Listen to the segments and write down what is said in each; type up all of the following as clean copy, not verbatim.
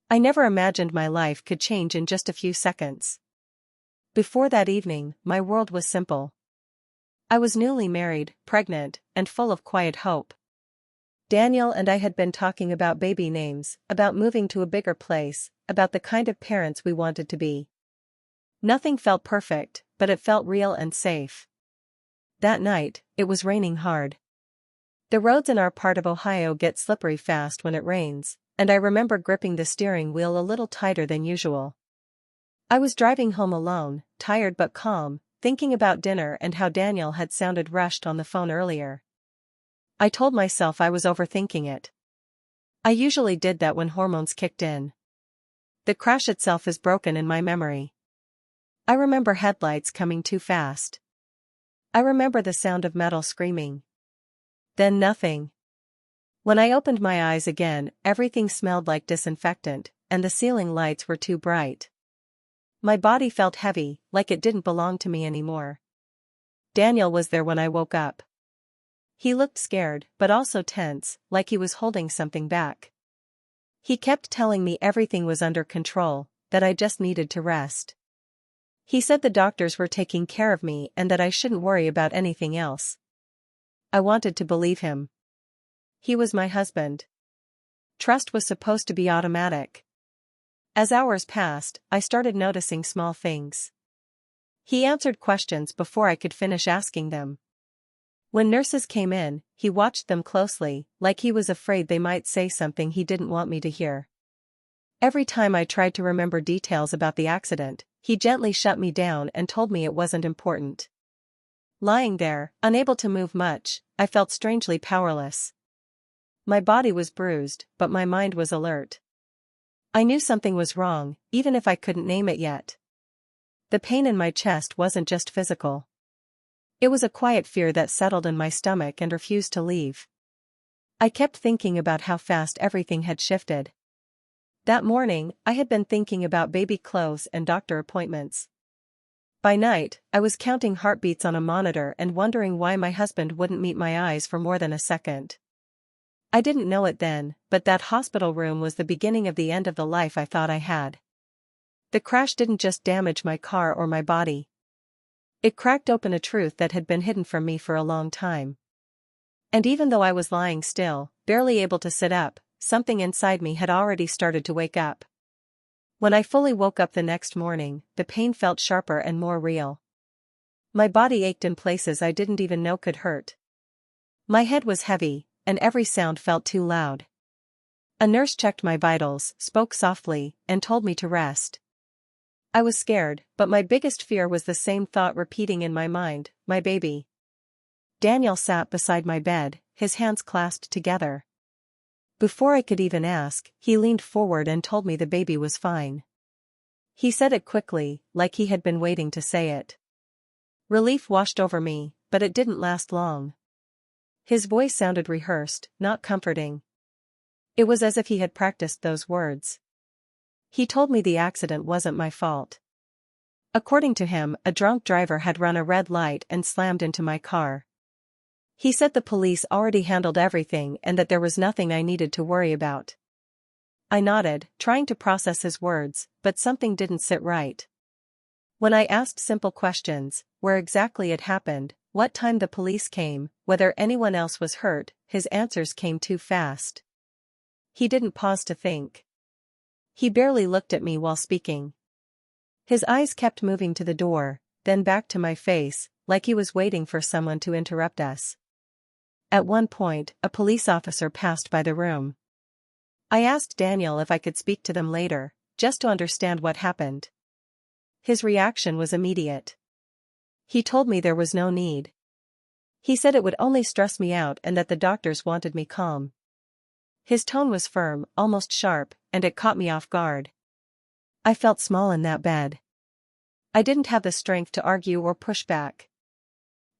I never imagined my life could change in just a few seconds. Before that evening, my world was simple. I was newly married, pregnant, and full of quiet hope. Daniel and I had been talking about baby names, about moving to a bigger place, about the kind of parents we wanted to be. Nothing felt perfect, but it felt real and safe. That night, it was raining hard. The roads in our part of Ohio get slippery fast when it rains, and I remember gripping the steering wheel a little tighter than usual. I was driving home alone, tired but calm, thinking about dinner and how Daniel had sounded rushed on the phone earlier. I told myself I was overthinking it. I usually did that when hormones kicked in. The crash itself is broken in my memory. I remember headlights coming too fast. I remember the sound of metal screaming. Then nothing. When I opened my eyes again, everything smelled like disinfectant, and the ceiling lights were too bright. My body felt heavy, like it didn't belong to me anymore. Daniel was there when I woke up. He looked scared, but also tense, like he was holding something back. He kept telling me everything was under control, that I just needed to rest. He said the doctors were taking care of me and that I shouldn't worry about anything else. I wanted to believe him. He was my husband. Trust was supposed to be automatic. As hours passed, I started noticing small things. He answered questions before I could finish asking them. When nurses came in, he watched them closely, like he was afraid they might say something he didn't want me to hear. Every time I tried to remember details about the accident, he gently shut me down and told me it wasn't important. Lying there, unable to move much, I felt strangely powerless. My body was bruised, but my mind was alert. I knew something was wrong, even if I couldn't name it yet. The pain in my chest wasn't just physical. It was a quiet fear that settled in my stomach and refused to leave. I kept thinking about how fast everything had shifted. That morning, I had been thinking about baby clothes and doctor appointments. By night, I was counting heartbeats on a monitor and wondering why my husband wouldn't meet my eyes for more than a second. I didn't know it then, but that hospital room was the beginning of the end of the life I thought I had. The crash didn't just damage my car or my body. It cracked open a truth that had been hidden from me for a long time. And even though I was lying still, barely able to sit up, something inside me had already started to wake up. When I fully woke up the next morning, the pain felt sharper and more real. My body ached in places I didn't even know could hurt. My head was heavy, and every sound felt too loud. A nurse checked my vitals, spoke softly, and told me to rest. I was scared, but my biggest fear was the same thought repeating in my mind, my baby. Daniel sat beside my bed, his hands clasped together. Before I could even ask, he leaned forward and told me the baby was fine. He said it quickly, like he had been waiting to say it. Relief washed over me, but it didn't last long. His voice sounded rehearsed, not comforting. It was as if he had practiced those words. He told me the accident wasn't my fault. According to him, a drunk driver had run a red light and slammed into my car. He said the police already handled everything and that there was nothing I needed to worry about. I nodded, trying to process his words, but something didn't sit right. When I asked simple questions, where exactly it happened, what time the police came, whether anyone else was hurt, his answers came too fast. He didn't pause to think. He barely looked at me while speaking. His eyes kept moving to the door, then back to my face, like he was waiting for someone to interrupt us. At one point, a police officer passed by the room. I asked Daniel if I could speak to them later, just to understand what happened. His reaction was immediate. He told me there was no need. He said it would only stress me out and that the doctors wanted me calm. His tone was firm, almost sharp, and it caught me off guard. I felt small in that bed. I didn't have the strength to argue or push back.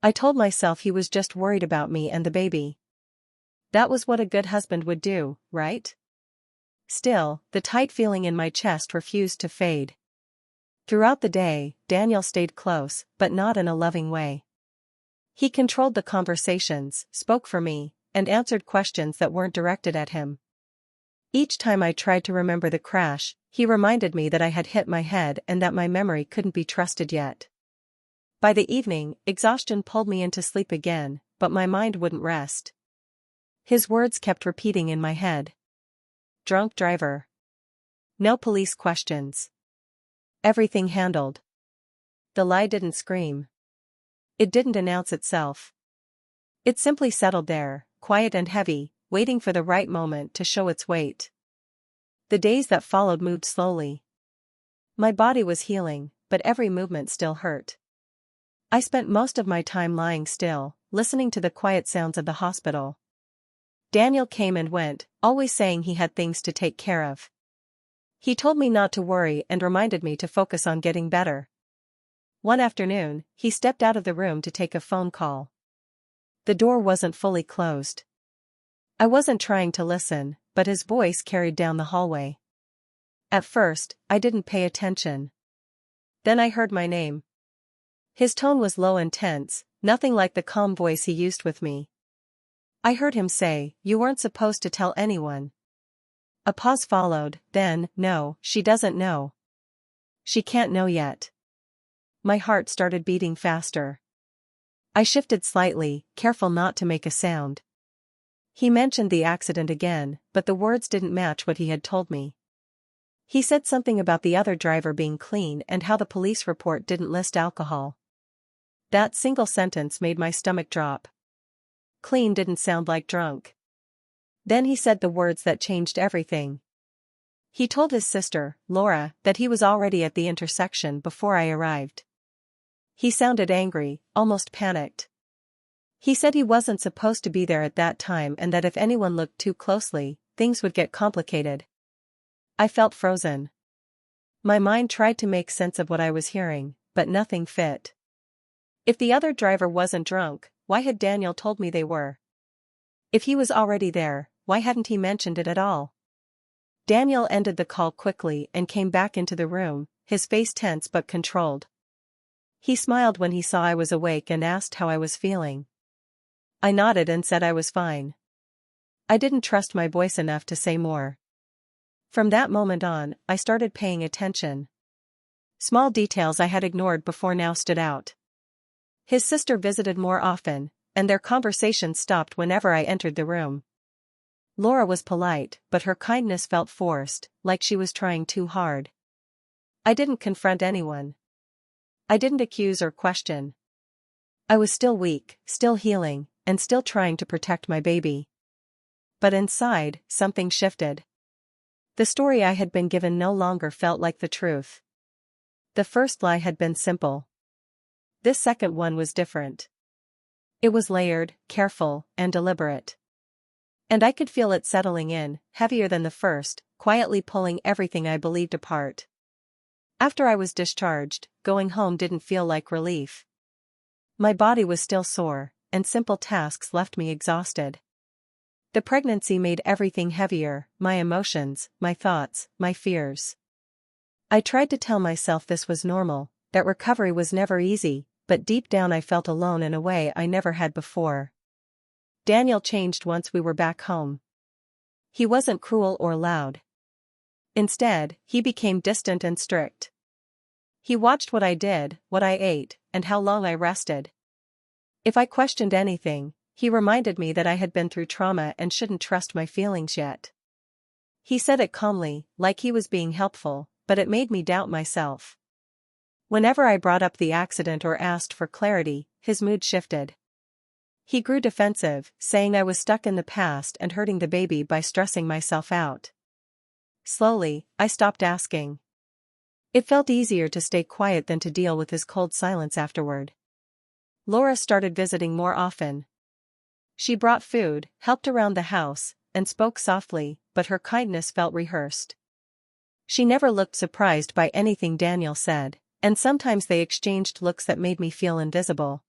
I told myself he was just worried about me and the baby. That was what a good husband would do, right? Still, the tight feeling in my chest refused to fade. Throughout the day, Daniel stayed close, but not in a loving way. He controlled the conversations, spoke for me, and answered questions that weren't directed at him. Each time I tried to remember the crash, he reminded me that I had hit my head and that my memory couldn't be trusted yet. By the evening, exhaustion pulled me into sleep again, but my mind wouldn't rest. His words kept repeating in my head. Drunk driver. No police questions. Everything handled. The lie didn't scream. It didn't announce itself. It simply settled there, quiet and heavy, waiting for the right moment to show its weight. The days that followed moved slowly. My body was healing, but every movement still hurt. I spent most of my time lying still, listening to the quiet sounds of the hospital. Daniel came and went, always saying he had things to take care of. He told me not to worry and reminded me to focus on getting better. One afternoon, he stepped out of the room to take a phone call. The door wasn't fully closed. I wasn't trying to listen, but his voice carried down the hallway. At first, I didn't pay attention. Then I heard my name. His tone was low and tense, nothing like the calm voice he used with me. I heard him say, "You weren't supposed to tell anyone." A pause followed, then, "No, she doesn't know. She can't know yet." My heart started beating faster. I shifted slightly, careful not to make a sound. He mentioned the accident again, but the words didn't match what he had told me. He said something about the other driver being clean and how the police report didn't list alcohol. That single sentence made my stomach drop. Clean didn't sound like drunk. Then he said the words that changed everything. He told his sister, Laura, that he was already at the intersection before I arrived. He sounded angry, almost panicked. He said he wasn't supposed to be there at that time and that if anyone looked too closely, things would get complicated. I felt frozen. My mind tried to make sense of what I was hearing, but nothing fit. If the other driver wasn't drunk, why had Daniel told me they were? If he was already there, why hadn't he mentioned it at all? Daniel ended the call quickly and came back into the room, his face tense but controlled. He smiled when he saw I was awake and asked how I was feeling. I nodded and said I was fine. I didn't trust my voice enough to say more. From that moment on, I started paying attention. Small details I had ignored before now stood out. His sister visited more often, and their conversation stopped whenever I entered the room. Laura was polite, but her kindness felt forced, like she was trying too hard. I didn't confront anyone. I didn't accuse or question. I was still weak, still healing, and still trying to protect my baby. But inside, something shifted. The story I had been given no longer felt like the truth. The first lie had been simple. This second one was different. It was layered, careful, and deliberate. And I could feel it settling in, heavier than the first, quietly pulling everything I believed apart. After I was discharged, going home didn't feel like relief. My body was still sore, and simple tasks left me exhausted. The pregnancy made everything heavier, my emotions, my thoughts, my fears. I tried to tell myself this was normal, that recovery was never easy, but deep down I felt alone in a way I never had before. Daniel changed once we were back home. He wasn't cruel or loud. Instead, he became distant and strict. He watched what I did, what I ate, and how long I rested. If I questioned anything, he reminded me that I had been through trauma and shouldn't trust my feelings yet. He said it calmly, like he was being helpful, but it made me doubt myself. Whenever I brought up the accident or asked for clarity, his mood shifted. He grew defensive, saying I was stuck in the past and hurting the baby by stressing myself out. Slowly, I stopped asking. It felt easier to stay quiet than to deal with his cold silence afterward. Laura started visiting more often. She brought food, helped around the house, and spoke softly, but her kindness felt rehearsed. She never looked surprised by anything Daniel said, and sometimes they exchanged looks that made me feel invisible.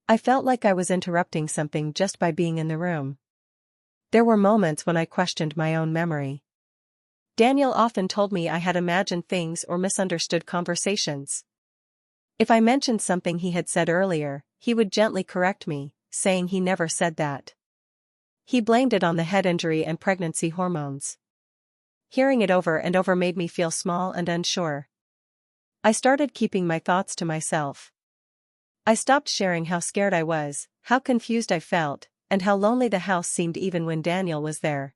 I felt like I was interrupting something just by being in the room. There were moments when I questioned my own memory. Daniel often told me I had imagined things or misunderstood conversations. If I mentioned something he had said earlier, he would gently correct me, saying he never said that. He blamed it on the head injury and pregnancy hormones. Hearing it over and over made me feel small and unsure. I started keeping my thoughts to myself. I stopped sharing how scared I was, how confused I felt, and how lonely the house seemed even when Daniel was there.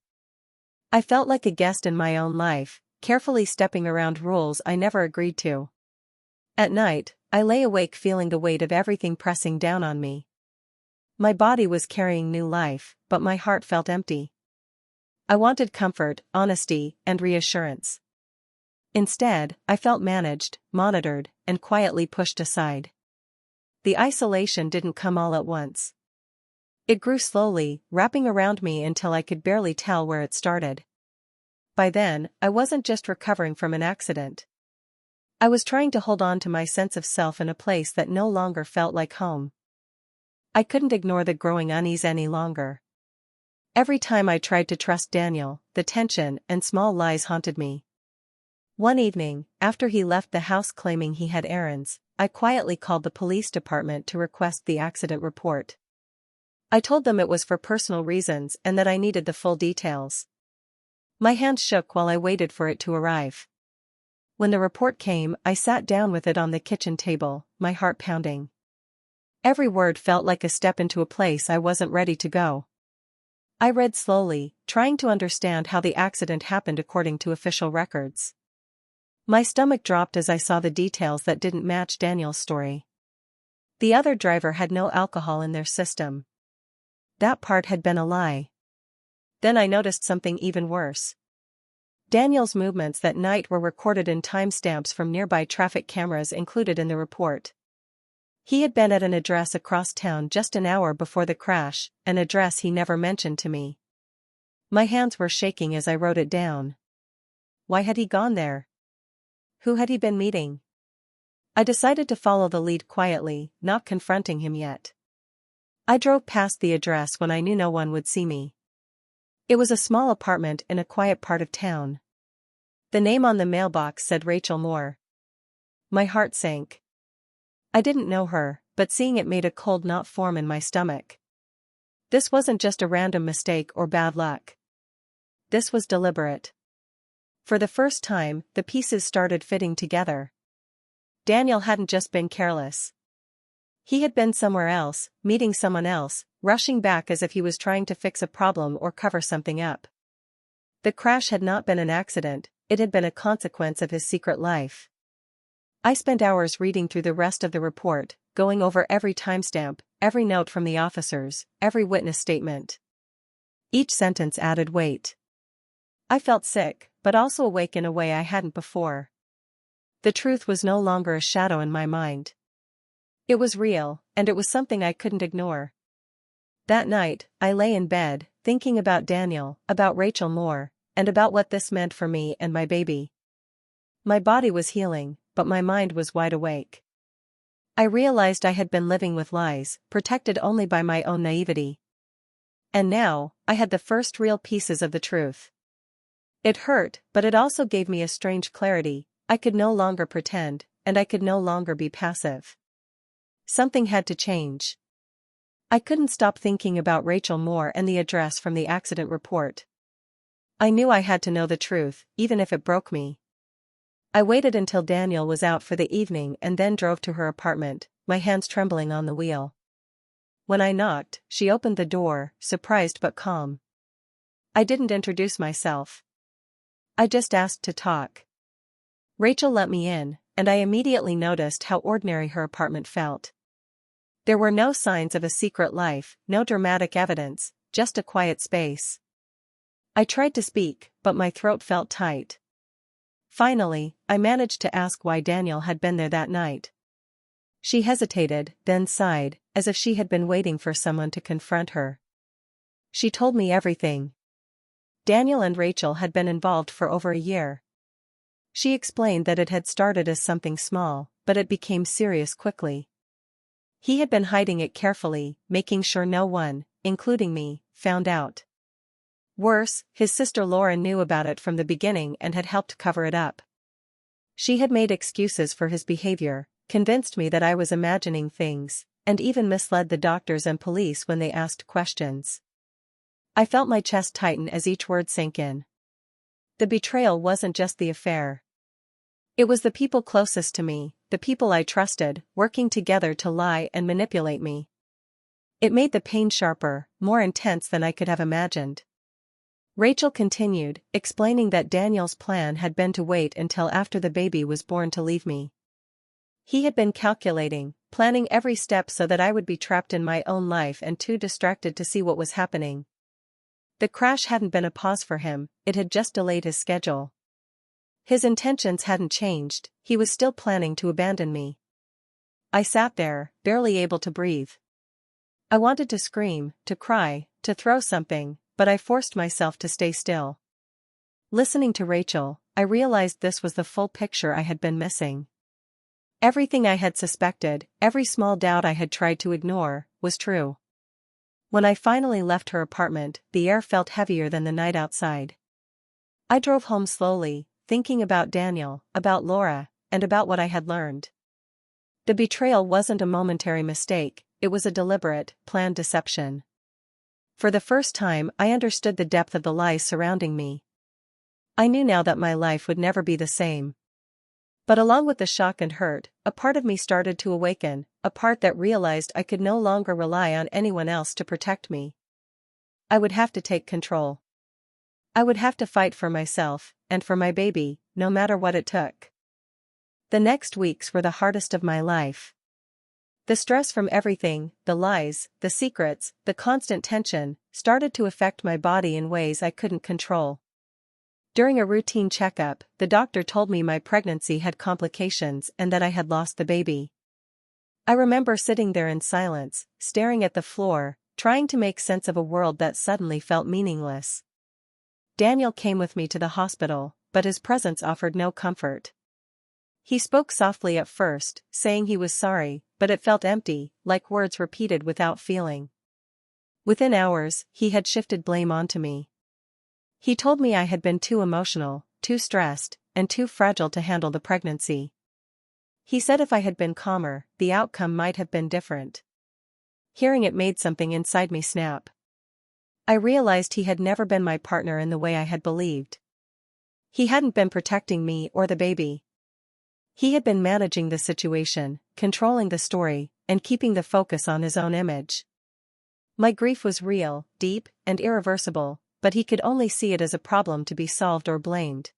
I felt like a guest in my own life, carefully stepping around rules I never agreed to. At night, I lay awake feeling the weight of everything pressing down on me. My body was carrying new life, but my heart felt empty. I wanted comfort, honesty, and reassurance. Instead, I felt managed, monitored, and quietly pushed aside. The isolation didn't come all at once. It grew slowly, wrapping around me until I could barely tell where it started. By then, I wasn't just recovering from an accident. I was trying to hold on to my sense of self in a place that no longer felt like home. I couldn't ignore the growing unease any longer. Every time I tried to trust Daniel, the tension and small lies haunted me. One evening, after he left the house claiming he had errands, I quietly called the police department to request the accident report. I told them it was for personal reasons and that I needed the full details. My hands shook while I waited for it to arrive. When the report came, I sat down with it on the kitchen table, my heart pounding. Every word felt like a step into a place I wasn't ready to go. I read slowly, trying to understand how the accident happened according to official records. My stomach dropped as I saw the details that didn't match Daniel's story. The other driver had no alcohol in their system. That part had been a lie. Then I noticed something even worse. Daniel's movements that night were recorded in timestamps from nearby traffic cameras included in the report. He had been at an address across town just an hour before the crash, an address he never mentioned to me. My hands were shaking as I wrote it down. Why had he gone there? Who had he been meeting? I decided to follow the lead quietly, not confronting him yet. I drove past the address when I knew no one would see me. It was a small apartment in a quiet part of town. The name on the mailbox said Rachel Moore. My heart sank. I didn't know her, but seeing it made a cold knot form in my stomach. This wasn't just a random mistake or bad luck. This was deliberate. For the first time, the pieces started fitting together. Daniel hadn't just been careless. He had been somewhere else, meeting someone else, rushing back as if he was trying to fix a problem or cover something up. The crash had not been an accident, it had been a consequence of his secret life. I spent hours reading through the rest of the report, going over every timestamp, every note from the officers, every witness statement. Each sentence added weight. I felt sick, but also awake in a way I hadn't before. The truth was no longer a shadow in my mind. It was real, and it was something I couldn't ignore. That night, I lay in bed, thinking about Daniel, about Rachel Moore, and about what this meant for me and my baby. My body was healing, but my mind was wide awake. I realized I had been living with lies, protected only by my own naivety. And now, I had the first real pieces of the truth. It hurt, but it also gave me a strange clarity. I could no longer pretend, and I could no longer be passive. Something had to change. I couldn't stop thinking about Rachel Moore and the address from the accident report. I knew I had to know the truth, even if it broke me. I waited until Daniel was out for the evening and then drove to her apartment, my hands trembling on the wheel. When I knocked, she opened the door, surprised but calm. I didn't introduce myself. I just asked to talk. Rachel let me in, and I immediately noticed how ordinary her apartment felt. There were no signs of a secret life, no dramatic evidence, just a quiet space. I tried to speak, but my throat felt tight. Finally, I managed to ask why Daniel had been there that night. She hesitated, then sighed, as if she had been waiting for someone to confront her. She told me everything. Daniel and Rachel had been involved for over a year. She explained that it had started as something small, but it became serious quickly. He had been hiding it carefully, making sure no one, including me, found out. Worse, his sister Lauren knew about it from the beginning and had helped cover it up. She had made excuses for his behavior, convinced me that I was imagining things, and even misled the doctors and police when they asked questions. I felt my chest tighten as each word sank in. The betrayal wasn't just the affair. It was the people closest to me, the people I trusted, working together to lie and manipulate me. It made the pain sharper, more intense than I could have imagined. Rachel continued, explaining that Daniel's plan had been to wait until after the baby was born to leave me. He had been calculating, planning every step so that I would be trapped in my own life and too distracted to see what was happening. The crash hadn't been a pause for him, it had just delayed his schedule. His intentions hadn't changed, he was still planning to abandon me. I sat there, barely able to breathe. I wanted to scream, to cry, to throw something, but I forced myself to stay still. Listening to Rachel, I realized this was the full picture I had been missing. Everything I had suspected, every small doubt I had tried to ignore, was true. When I finally left her apartment, the air felt heavier than the night outside. I drove home slowly, thinking about Daniel, about Laura, and about what I had learned. The betrayal wasn't a momentary mistake, it was a deliberate, planned deception. For the first time, I understood the depth of the lies surrounding me. I knew now that my life would never be the same. But along with the shock and hurt, a part of me started to awaken, a part that realized I could no longer rely on anyone else to protect me. I would have to take control. I would have to fight for myself, and for my baby, no matter what it took. The next weeks were the hardest of my life. The stress from everything, the lies, the secrets, the constant tension, started to affect my body in ways I couldn't control. During a routine checkup, the doctor told me my pregnancy had complications and that I had lost the baby. I remember sitting there in silence, staring at the floor, trying to make sense of a world that suddenly felt meaningless. Daniel came with me to the hospital, but his presence offered no comfort. He spoke softly at first, saying he was sorry, but it felt empty, like words repeated without feeling. Within hours, he had shifted blame onto me. He told me I had been too emotional, too stressed, and too fragile to handle the pregnancy. He said if I had been calmer, the outcome might have been different. Hearing it made something inside me snap. I realized he had never been my partner in the way I had believed. He hadn't been protecting me or the baby. He had been managing the situation, controlling the story, and keeping the focus on his own image. My grief was real, deep, and irreversible, but he could only see it as a problem to be solved or blamed.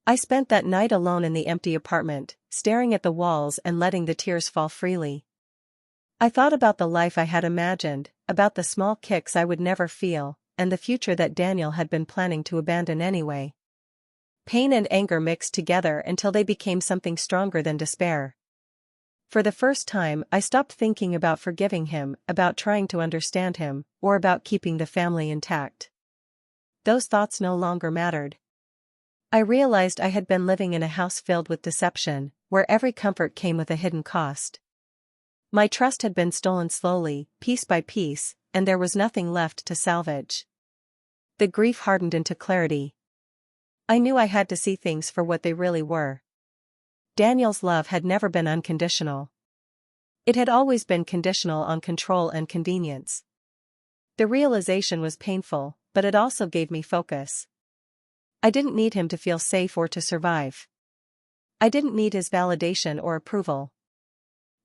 I spent that night alone in the empty apartment, staring at the walls and letting the tears fall freely. I thought about the life I had imagined, about the small kicks I would never feel, and the future that Daniel had been planning to abandon anyway. Pain and anger mixed together until they became something stronger than despair. For the first time, I stopped thinking about forgiving him, about trying to understand him, or about keeping the family intact. Those thoughts no longer mattered. I realized I had been living in a house filled with deception, where every comfort came with a hidden cost. My trust had been stolen slowly, piece by piece, and there was nothing left to salvage. The grief hardened into clarity. I knew I had to see things for what they really were. Daniel's love had never been unconditional. It had always been conditional on control and convenience. The realization was painful, but it also gave me focus. I didn't need him to feel safe or to survive. I didn't need his validation or approval.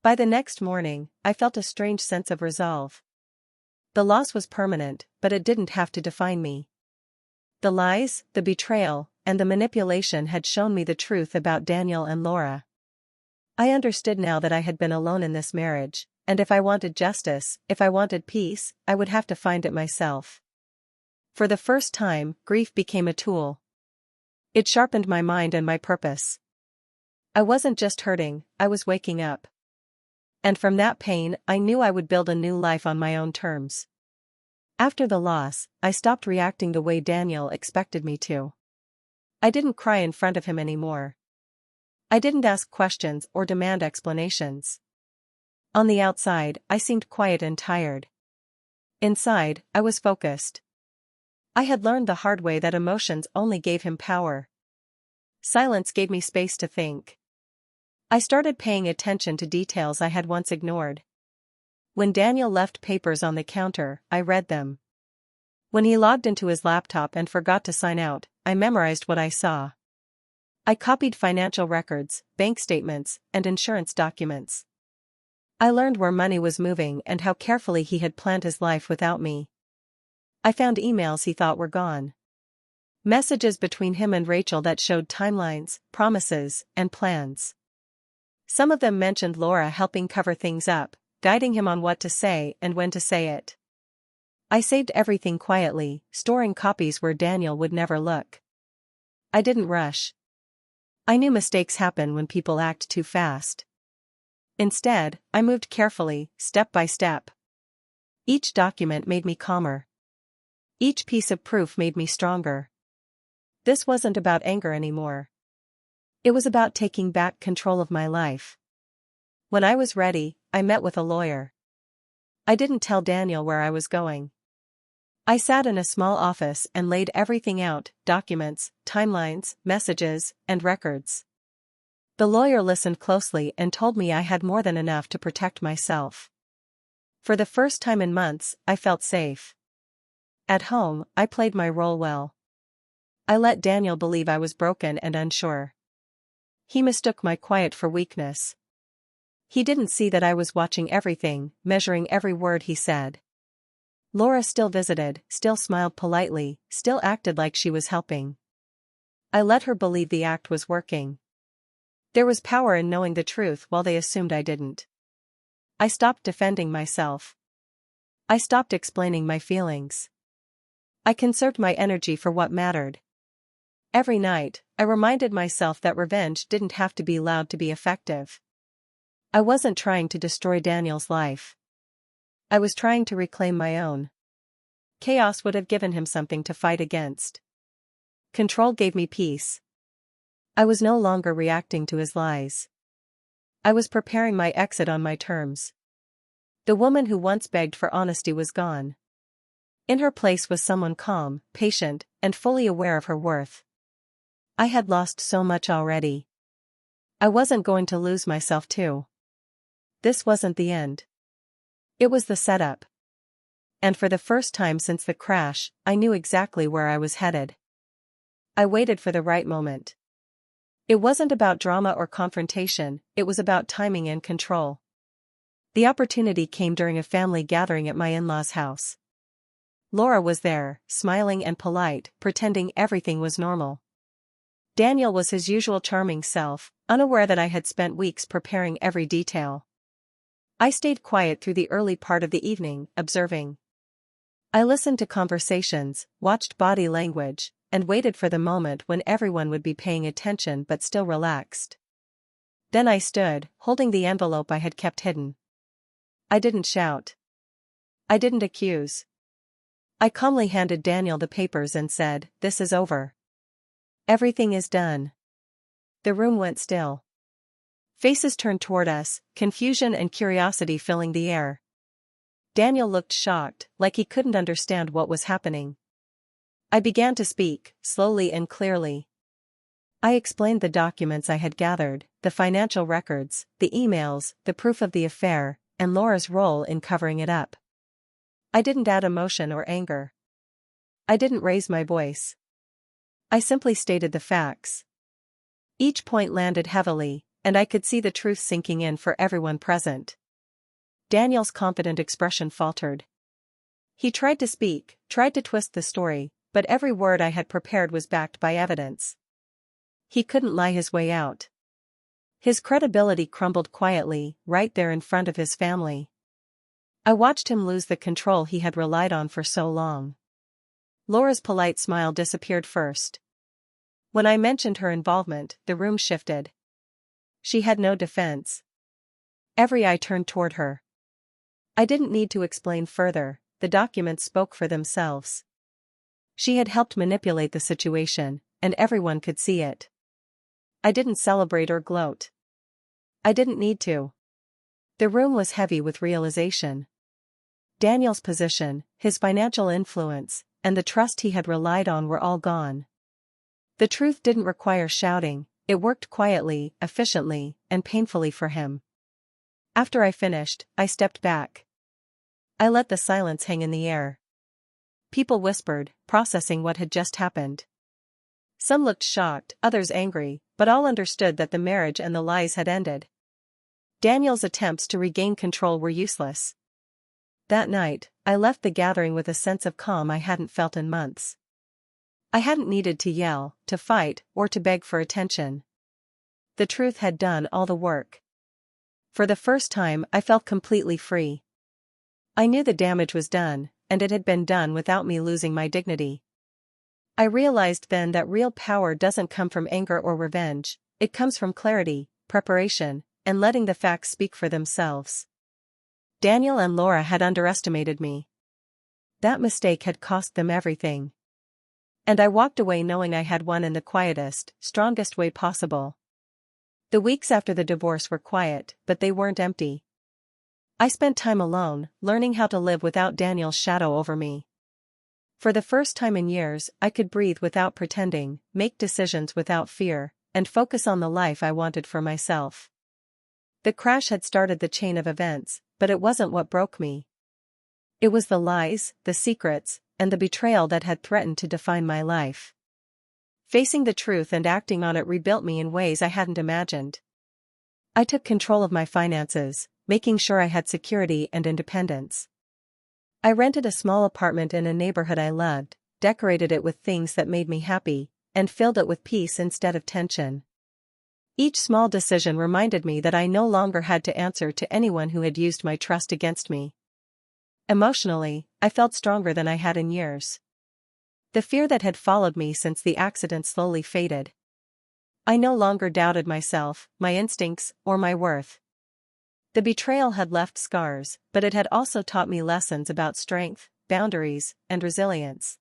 By the next morning, I felt a strange sense of resolve. The loss was permanent, but it didn't have to define me. The lies, the betrayal, and the manipulation had shown me the truth about Daniel and Laura. I understood now that I had been alone in this marriage, and if I wanted justice, if I wanted peace, I would have to find it myself. For the first time, grief became a tool. It sharpened my mind and my purpose. I wasn't just hurting, I was waking up. And from that pain, I knew I would build a new life on my own terms. After the loss, I stopped reacting the way Daniel expected me to. I didn't cry in front of him anymore. I didn't ask questions or demand explanations. On the outside, I seemed quiet and tired. Inside, I was focused. I had learned the hard way that emotions only gave him power. Silence gave me space to think. I started paying attention to details I had once ignored. When Daniel left papers on the counter, I read them. When he logged into his laptop and forgot to sign out, I memorized what I saw. I copied financial records, bank statements, and insurance documents. I learned where money was moving and how carefully he had planned his life without me. I found emails he thought were gone. Messages between him and Rachel that showed timelines, promises, and plans. Some of them mentioned Laura helping cover things up, guiding him on what to say and when to say it. I saved everything quietly, storing copies where Daniel would never look. I didn't rush. I knew mistakes happen when people act too fast. Instead, I moved carefully, step by step. Each document made me calmer. Each piece of proof made me stronger. This wasn't about anger anymore. It was about taking back control of my life. When I was ready, I met with a lawyer. I didn't tell Daniel where I was going. I sat in a small office and laid everything out: documents, timelines, messages, and records. The lawyer listened closely and told me I had more than enough to protect myself. For the first time in months, I felt safe. At home, I played my role well. I let Daniel believe I was broken and unsure. He mistook my quiet for weakness. He didn't see that I was watching everything, measuring every word he said. Laura still visited, still smiled politely, still acted like she was helping. I let her believe the act was working. There was power in knowing the truth while they assumed I didn't. I stopped defending myself. I stopped explaining my feelings. I conserved my energy for what mattered. Every night, I reminded myself that revenge didn't have to be loud to be effective. I wasn't trying to destroy Daniel's life. I was trying to reclaim my own. Chaos would have given him something to fight against. Control gave me peace. I was no longer reacting to his lies. I was preparing my exit on my terms. The woman who once begged for honesty was gone. In her place was someone calm, patient, and fully aware of her worth. I had lost so much already. I wasn't going to lose myself too. This wasn't the end. It was the setup. And for the first time since the crash, I knew exactly where I was headed. I waited for the right moment. It wasn't about drama or confrontation, it was about timing and control. The opportunity came during a family gathering at my in-laws' house. Laura was there, smiling and polite, pretending everything was normal. Daniel was his usual charming self, unaware that I had spent weeks preparing every detail. I stayed quiet through the early part of the evening, observing. I listened to conversations, watched body language, and waited for the moment when everyone would be paying attention but still relaxed. Then I stood, holding the envelope I had kept hidden. I didn't shout. I didn't accuse. I calmly handed Daniel the papers and said, "This is over. Everything is done." The room went still. Faces turned toward us, confusion and curiosity filling the air. Daniel looked shocked, like he couldn't understand what was happening. I began to speak, slowly and clearly. I explained the documents I had gathered, the financial records, the emails, the proof of the affair, and Laura's role in covering it up. I didn't add emotion or anger. I didn't raise my voice. I simply stated the facts. Each point landed heavily, and I could see the truth sinking in for everyone present. Daniel's confident expression faltered. He tried to speak, tried to twist the story, but every word I had prepared was backed by evidence. He couldn't lie his way out. His credibility crumbled quietly, right there in front of his family. I watched him lose the control he had relied on for so long. Laura's polite smile disappeared first. When I mentioned her involvement, the room shifted. She had no defense. Every eye turned toward her. I didn't need to explain further, the documents spoke for themselves. She had helped manipulate the situation, and everyone could see it. I didn't celebrate or gloat. I didn't need to. The room was heavy with realization. Daniel's position, his financial influence, and the trust he had relied on were all gone. The truth didn't require shouting, it worked quietly, efficiently, and painfully for him. After I finished, I stepped back. I let the silence hang in the air. People whispered, processing what had just happened. Some looked shocked, others angry, but all understood that the marriage and the lies had ended. Daniel's attempts to regain control were useless. That night, I left the gathering with a sense of calm I hadn't felt in months. I hadn't needed to yell, to fight, or to beg for attention. The truth had done all the work. For the first time, I felt completely free. I knew the damage was done, and it had been done without me losing my dignity. I realized then that real power doesn't come from anger or revenge, it comes from clarity, preparation, and letting the facts speak for themselves. Daniel and Laura had underestimated me. That mistake had cost them everything. And I walked away knowing I had won in the quietest, strongest way possible. The weeks after the divorce were quiet, but they weren't empty. I spent time alone, learning how to live without Daniel's shadow over me. For the first time in years, I could breathe without pretending, make decisions without fear, and focus on the life I wanted for myself. The crash had started the chain of events, but it wasn't what broke me. It was the lies, the secrets, and the betrayal that had threatened to define my life. Facing the truth and acting on it rebuilt me in ways I hadn't imagined. I took control of my finances, making sure I had security and independence. I rented a small apartment in a neighborhood I loved, decorated it with things that made me happy, and filled it with peace instead of tension. Each small decision reminded me that I no longer had to answer to anyone who had used my trust against me. Emotionally, I felt stronger than I had in years. The fear that had followed me since the accident slowly faded. I no longer doubted myself, my instincts, or my worth. The betrayal had left scars, but it had also taught me lessons about strength, boundaries, and resilience.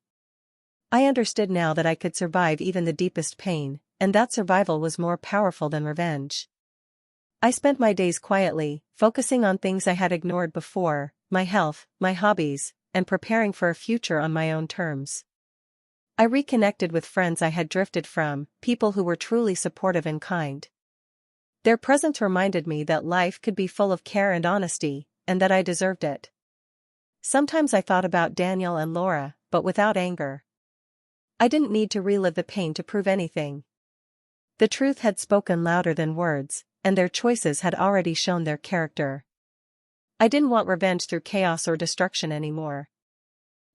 I understood now that I could survive even the deepest pain, and that survival was more powerful than revenge. I spent my days quietly, focusing on things I had ignored before, my health, my hobbies, and preparing for a future on my own terms. I reconnected with friends I had drifted from, people who were truly supportive and kind. Their presence reminded me that life could be full of care and honesty, and that I deserved it. Sometimes I thought about Daniel and Laura, but without anger. I didn't need to relive the pain to prove anything. The truth had spoken louder than words, and their choices had already shown their character. I didn't want revenge through chaos or destruction anymore.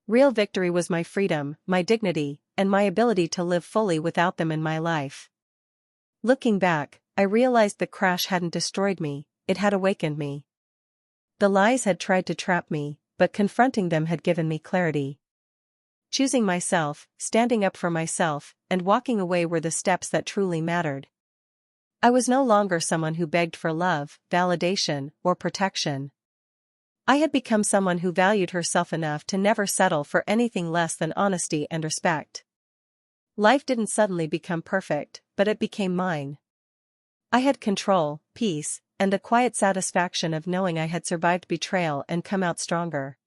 Real victory was my freedom, my dignity, and my ability to live fully without them in my life. Looking back, I realized the crash hadn't destroyed me, it had awakened me. The lies had tried to trap me, but confronting them had given me clarity. Choosing myself, standing up for myself, and walking away were the steps that truly mattered. I was no longer someone who begged for love, validation, or protection. I had become someone who valued herself enough to never settle for anything less than honesty and respect. Life didn't suddenly become perfect, but it became mine. I had control, peace, and the quiet satisfaction of knowing I had survived betrayal and come out stronger.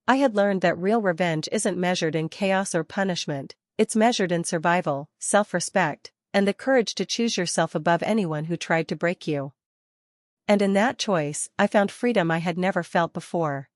I had learned that real revenge isn't measured in chaos or punishment, it's measured in survival, self-respect, and the courage to choose yourself above anyone who tried to break you. And in that choice, I found freedom I had never felt before.